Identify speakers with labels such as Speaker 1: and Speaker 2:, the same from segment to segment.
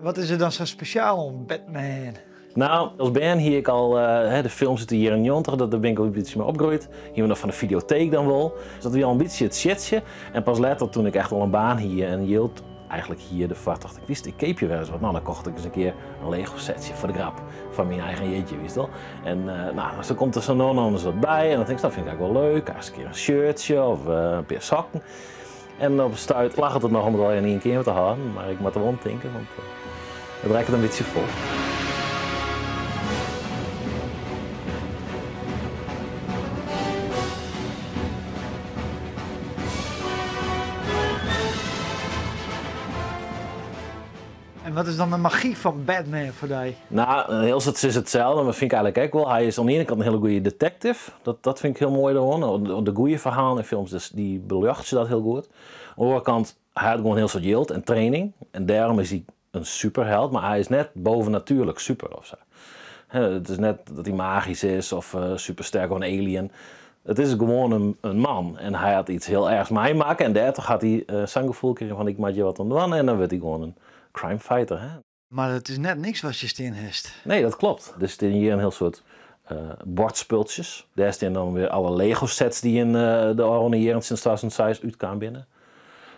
Speaker 1: Wat is er dan zo speciaal om Batman?
Speaker 2: Nou, als band hier ik al, de film zit hier in Jonter, daar ben ik al een beetje mee opgegroeid. Hier nog van de videotheek dan wel. Dus dat was al een beetje het shitje. En pas later, toen ik echt al een baan hier en hield, eigenlijk hier de vat, dacht ik, wist ik keepje wel eens wat. Nou, dan kocht ik eens een keer een Lego setje voor de grap. Van mijn eigen jeetje, wist wel. En nou, zo komt er zo nog eens wat bij. En dan denk ik, dat vind ik eigenlijk wel leuk. Als een keer een shirtje of een paar sokken. En op een stuit lag het er nog om het al in één keer te halen. Maar ik moet er wel aan denken, want het raakt het een beetje vol.
Speaker 1: En wat is dan de magie van Batman voor jou?
Speaker 2: Nou, heel het is hetzelfde, maar dat vind ik eigenlijk ook wel. Hij is aan de ene kant een hele goede detective. Dat vind ik heel mooi daarvan. De goede verhalen in films, dus die belucht ze dat heel goed. Aan de andere kant, hij had gewoon heel soort yield en training. En daarom is hij een superheld, maar hij is net bovennatuurlijk super of zo. Het is net dat hij magisch is of supersterk of een alien. Het is gewoon een man en hij had iets heel ergs meemaken. En daardoor had hij zanggevoel kregen van ik maak je wat aan doen en dan werd hij gewoon een crime fighter. Hè?
Speaker 1: Maar het is net niks wat je steen hebt.
Speaker 2: Nee, dat klopt. Dus er hier een heel soort bordspultjes. Daar staan dan weer alle Lego sets die in de oranje sinds 2006 uitkwamen binnen.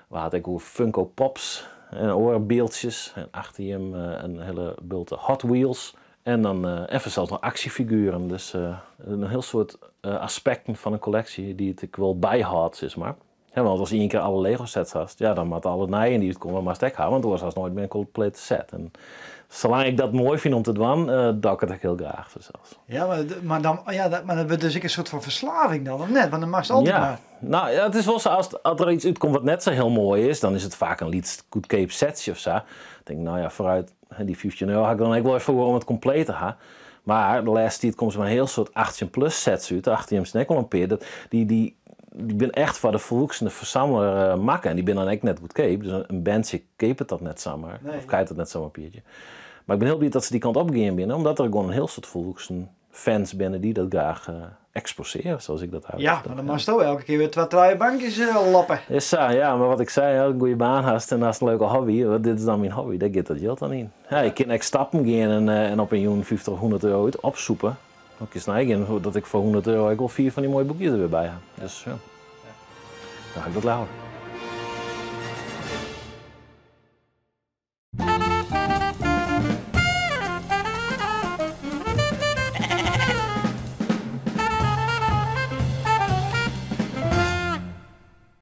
Speaker 2: We hadden ook Funko Pops en oorbeeldjes. En achter hem een hele bulte Hot Wheels. En dan even zelfs nog actiefiguren. Dus een heel soort aspecten van een collectie die ik wel bijhoud, zeg maar. Ja, want als je één keer alle Lego sets had, ja, dan moet alle nijen die het komen maar stek houden, want dan was het nooit meer een complete set. En zolang ik dat mooi vind om te doen, doe ik het ook heel graag zelfs.
Speaker 1: Ja, maar dan wordt dus een soort van verslaving dan, of net? Want dan mag je altijd maar.
Speaker 2: Nou ja, het is wel zo, als er iets uitkomt wat net zo heel mooi is, dan is het vaak een lied goedkoop setje of zo. Dan denk ik, nou ja, vooruit, die 15 euro ga ik dan ook wel even voor om het compleet te gaan. Maar de laatste tijd komt er maar een heel soort 18+ sets uit, 18 snekkel een peer. Die ben echt voor de volksende verzamelaar maken. En die ben dan ook net goedkoop. Dus een bandje keep dat net zomaar. Nee. Of kijkt het net zo'n papiertje. Maar ik ben heel blij dat ze die kant op gaan binnen. Omdat er gewoon een heel soort volksen fans binnen die dat graag exposeren. Zoals ik dat
Speaker 1: eigenlijk. Ja, maar dan mag je ook elke keer weer 2-3 bankjes lappen.
Speaker 2: Is zo, ja. Maar wat ik zei, als je een goede baan hast en dat is een leuke hobby. Dit is dan mijn hobby. Daar gaat dat geld dan in. Ja, ik kan echt stappen gaan en op een 50 of 100 euro opsoepen. Ook eens neigen dat ik voor 100 euro ook wel 4 van die mooie boekjes er weer bij heb. Dus ja. Dan ga ik dat houden.